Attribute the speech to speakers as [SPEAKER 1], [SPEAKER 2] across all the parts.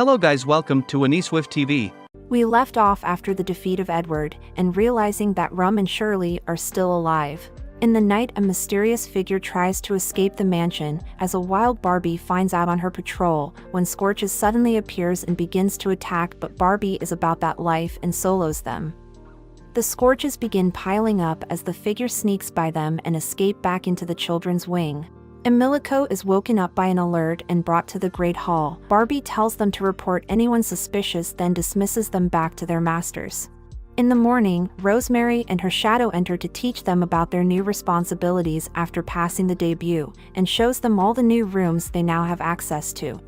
[SPEAKER 1] Hello guys, welcome to Swift TV.
[SPEAKER 2] We left off after the defeat of Edward, and realizing that Rum and Shirley are still alive. In the night, a mysterious figure tries to escape the mansion, as a wild Barbie finds out on her patrol, when Scorches suddenly appears and begins to attack, but Barbie is about that life and solos them. The Scorches begin piling up as the figure sneaks by them and escape back into the children's wing. Emilico is woken up by an alert and brought to the Great Hall. Barbie tells them to report anyone suspicious, then dismisses them back to their masters. In the morning, Rosemary and her shadow enter to teach them about their new responsibilities after passing the debut, and shows them all the new rooms they now have access to.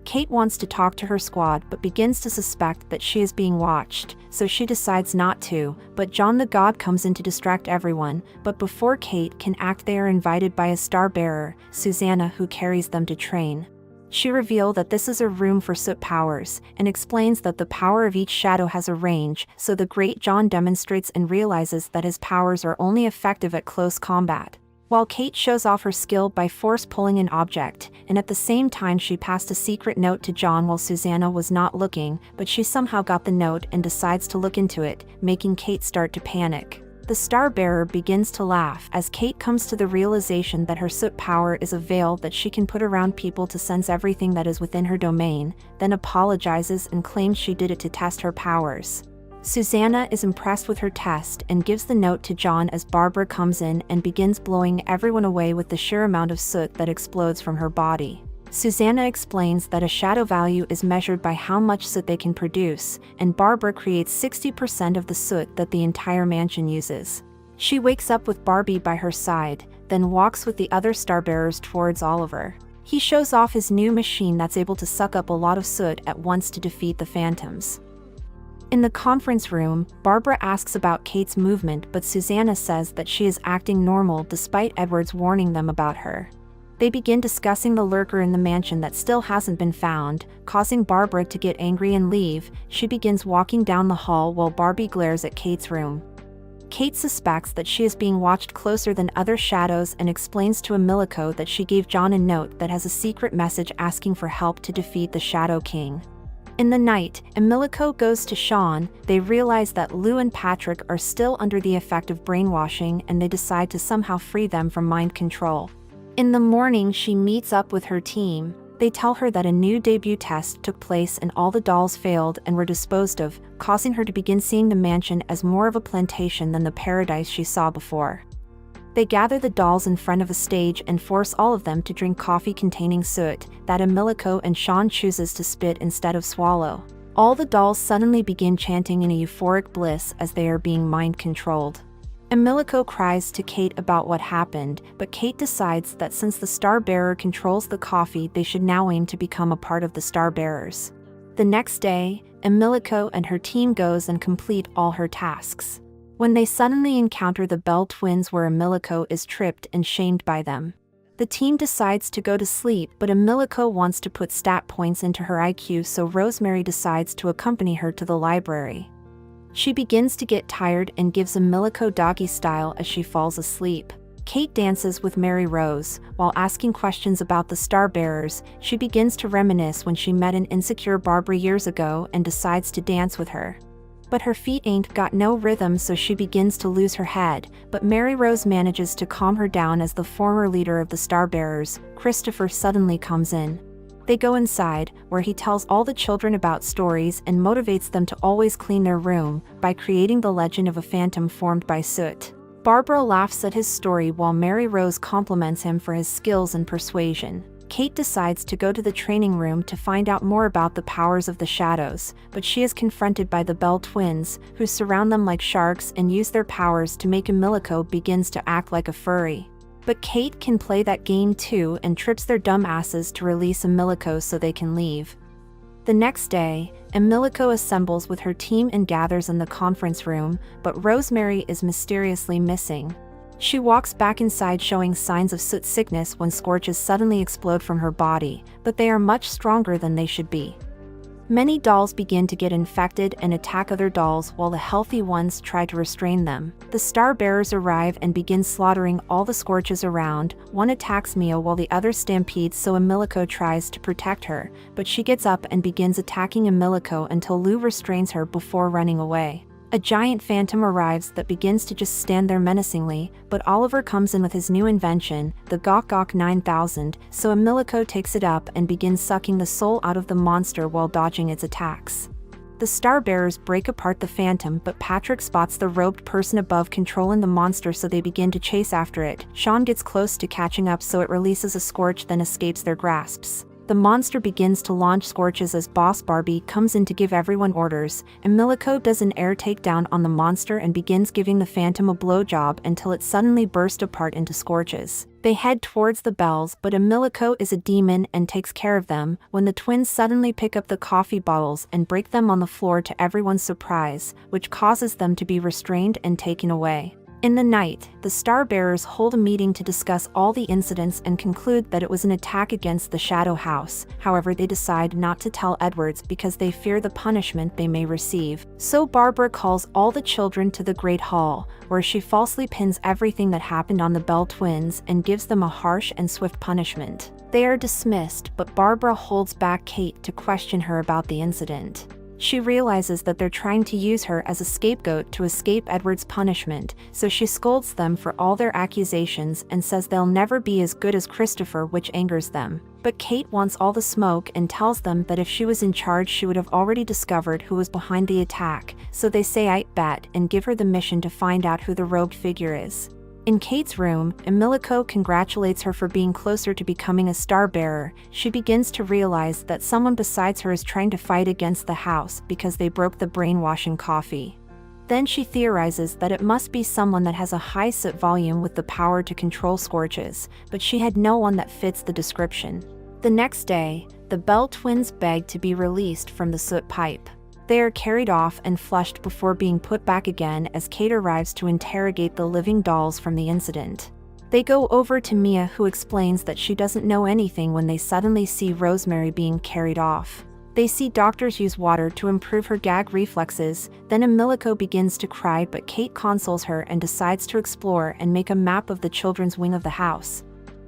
[SPEAKER 2] Kate wants to talk to her squad but begins to suspect that she is being watched, so she decides not to, but John the God comes in to distract everyone, but before Kate can act they are invited by a star bearer, Susanna, who carries them to train. She reveals that this is a room for soot powers, and explains that the power of each shadow has a range, so the great John demonstrates and realizes that his powers are only effective at close combat. While Kate shows off her skill by force pulling an object, and at the same time she passed a secret note to John while Susanna was not looking, but she somehow got the note and decides to look into it, making Kate start to panic. The Star Bearer begins to laugh as Kate comes to the realization that her soot power is a veil that she can put around people to sense everything that is within her domain, then apologizes and claims she did it to test her powers. Susanna is impressed with her test and gives the note to John as Barbara comes in and begins blowing everyone away with the sheer amount of soot that explodes from her body. Susanna explains that a shadow value is measured by how much soot they can produce, and Barbara creates 60% of the soot that the entire mansion uses. She wakes up with Barbie by her side, then walks with the other starbearers towards Oliver. He shows off his new machine that's able to suck up a lot of soot at once to defeat the phantoms. In the conference room, Barbara asks about Kate's movement, but Susanna says that she is acting normal despite Edward's warning them about her. They begin discussing the lurker in the mansion that still hasn't been found, causing Barbara to get angry and leave. She begins walking down the hall while Barbie glares at Kate's room. Kate suspects that she is being watched closer than other shadows and explains to Emilico that she gave John a note that has a secret message asking for help to defeat the Shadow King. In the night, Emilico goes to Sean. They realize that Lou and Patrick are still under the effect of brainwashing, and they decide to somehow free them from mind control. In the morning, she meets up with her team. They tell her that a new debut test took place and all the dolls failed and were disposed of, causing her to begin seeing the mansion as more of a plantation than the paradise she saw before. They gather the dolls in front of a stage and force all of them to drink coffee containing soot that Emilico and Sean chooses to spit instead of swallow. All the dolls suddenly begin chanting in a euphoric bliss as they are being mind-controlled. Emilico cries to Kate about what happened, but Kate decides that since the Star Bearer controls the coffee, they should now aim to become a part of the Star Bearers. The next day, Emilico and her team goes and complete all her tasks. When they suddenly encounter the Bell twins where Emilico is tripped and shamed by them. The team decides to go to sleep, but Emilico wants to put stat points into her IQ, so Rosemary decides to accompany her to the library. She begins to get tired and gives Emilico doggy style as she falls asleep. Kate dances with Mary Rose. While asking questions about the Star Bearers, she begins to reminisce when she met an insecure Barbara years ago and decides to dance with her. But her feet ain't got no rhythm, so she begins to lose her head, but Mary Rose manages to calm her down as the former leader of the Star Bearers, Christopher, suddenly comes in. They go inside, where he tells all the children about stories and motivates them to always clean their room by creating the legend of a phantom formed by soot. Barbara laughs at his story while Mary Rose compliments him for his skills and persuasion. Kate decides to go to the training room to find out more about the powers of the shadows, but she is confronted by the Bell twins, who surround them like sharks and use their powers to make Emilico begins to act like a furry. But Kate can play that game too and trips their dumb asses to release Emilico so they can leave. The next day, Emilico assembles with her team and gathers in the conference room, but Rosemary is mysteriously missing. She walks back inside showing signs of soot sickness when scorches suddenly explode from her body, but they are much stronger than they should be. Many dolls begin to get infected and attack other dolls while the healthy ones try to restrain them. The star bearers arrive and begin slaughtering all the Scorches around. One attacks Mia while the other stampedes, so Emilico tries to protect her, but she gets up and begins attacking Emilico until Lou restrains her before running away. A giant phantom arrives that begins to just stand there menacingly, but Oliver comes in with his new invention, the Gok Gok 9000, so Emilico takes it up and begins sucking the soul out of the monster while dodging its attacks. The star bearers break apart the phantom, but Patrick spots the robed person above controlling the monster, so they begin to chase after it. Sean gets close to catching up, so it releases a Scorch then escapes their grasps. The monster begins to launch Scorches as Boss Barbie comes in to give everyone orders. Emilico does an air takedown on the monster and begins giving the phantom a blowjob until it suddenly bursts apart into Scorches. They head towards the bells, but Emilico is a demon and takes care of them when the twins suddenly pick up the coffee bottles and break them on the floor to everyone's surprise, which causes them to be restrained and taken away. In the night, the star bearers hold a meeting to discuss all the incidents and conclude that it was an attack against the Shadow House. However, they decide not to tell Edwards because they fear the punishment they may receive. So Barbara calls all the children to the Great Hall, where she falsely pins everything that happened on the Bell twins and gives them a harsh and swift punishment. They are dismissed, but Barbara holds back Kate to question her about the incident. She realizes that they're trying to use her as a scapegoat to escape Edward's punishment, so she scolds them for all their accusations and says they'll never be as good as Christopher, which angers them. But Kate wants all the smoke and tells them that if she was in charge she would have already discovered who was behind the attack, so they say "I bet" and give her the mission to find out who the robed figure is. In Kate's room, Emilico congratulates her for being closer to becoming a star bearer. She begins to realize that someone besides her is trying to fight against the house because they broke the brainwashing coffee. Then she theorizes that it must be someone that has a high soot volume with the power to control Scorches, but she had no one that fits the description. The next day, the Bell twins beg to be released from the soot pipe. They are carried off and flushed before being put back again as Kate arrives to interrogate the living dolls from the incident. They go over to Mia, who explains that she doesn't know anything when they suddenly see Rosemary being carried off. They see doctors use water to improve her gag reflexes. Then Emilico begins to cry, but Kate consoles her and decides to explore and make a map of the children's wing of the house.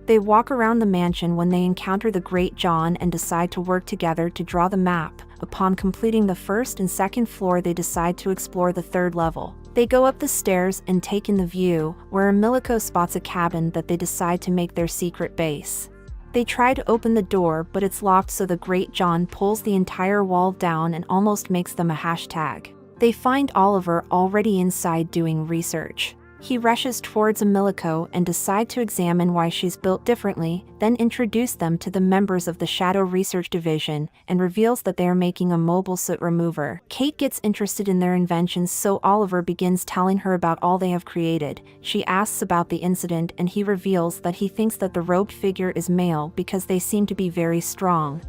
[SPEAKER 2] They walk around the mansion when they encounter the Great John and decide to work together to draw the map. Upon completing the first and second floor, they decide to explore the third level. They go up the stairs and take in the view, where Emilico spots a cabin that they decide to make their secret base. They try to open the door, but it's locked, so the Great John pulls the entire wall down and almost makes them a hashtag. They find Oliver already inside doing research. He rushes towards Emilico and decide to examine why she's built differently, then introduce them to the members of the Shadow Research Division and reveals that they are making a mobile soot remover. Kate gets interested in their inventions, so Oliver begins telling her about all they have created. She asks about the incident and he reveals that he thinks that the robed figure is male because they seem to be very strong.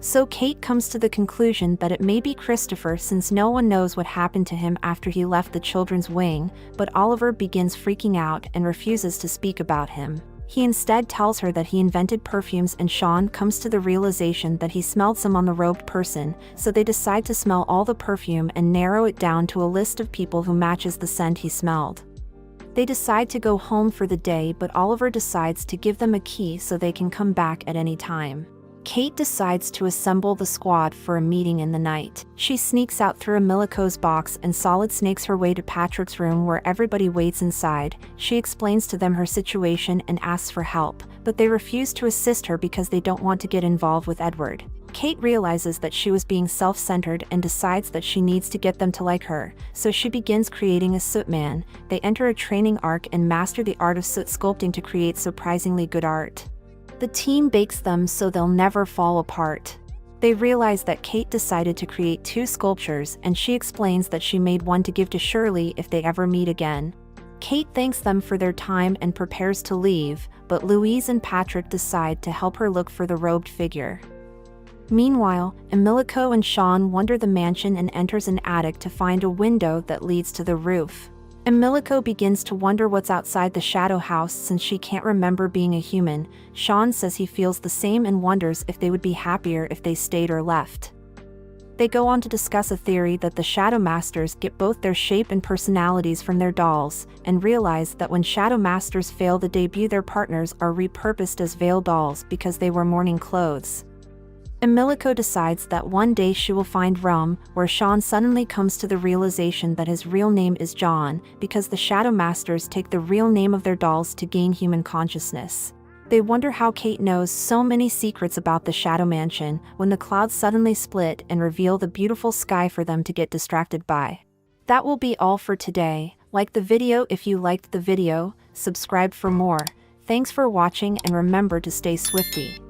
[SPEAKER 2] So Kate comes to the conclusion that it may be Christopher, since no one knows what happened to him after he left the children's wing, but Oliver begins freaking out and refuses to speak about him. He instead tells her that he invented perfumes, and Sean comes to the realization that he smelled some on the robed person, so they decide to smell all the perfume and narrow it down to a list of people who matches the scent he smelled. They decide to go home for the day, but Oliver decides to give them a key so they can come back at any time. Kate decides to assemble the squad for a meeting in the night. She sneaks out through Emilico's box and solid snakes her way to Patrick's room, where everybody waits inside. She explains to them her situation and asks for help, but they refuse to assist her because they don't want to get involved with Edward. Kate realizes that she was being self-centered and decides that she needs to get them to like her, so she begins creating a soot man. They enter a training arc and master the art of soot sculpting to create surprisingly good art. The team bakes them so they'll never fall apart. They realize that Kate decided to create 2 sculptures, and she explains that she made one to give to Shirley if they ever meet again. Kate thanks them for their time and prepares to leave, but Louise and Patrick decide to help her look for the robed figure. Meanwhile, Emilico and Sean wander the mansion and enters an attic to find a window that leads to the roof. Emilico begins to wonder what's outside the Shadow House since she can't remember being a human. Sean says he feels the same and wonders if they would be happier if they stayed or left. They go on to discuss a theory that the Shadow Masters get both their shape and personalities from their dolls, and realize that when Shadow Masters fail to debut, their partners are repurposed as veil dolls because they wear mourning clothes. Emilico decides that one day she will find Rum, where Sean suddenly comes to the realization that his real name is John, because the Shadow Masters take the real name of their dolls to gain human consciousness. They wonder how Kate knows so many secrets about the Shadow Mansion, when the clouds suddenly split and reveal the beautiful sky for them to get distracted by. That will be all for today. Like the video if you liked the video, subscribe for more. Thanks for watching and remember to stay Swifty.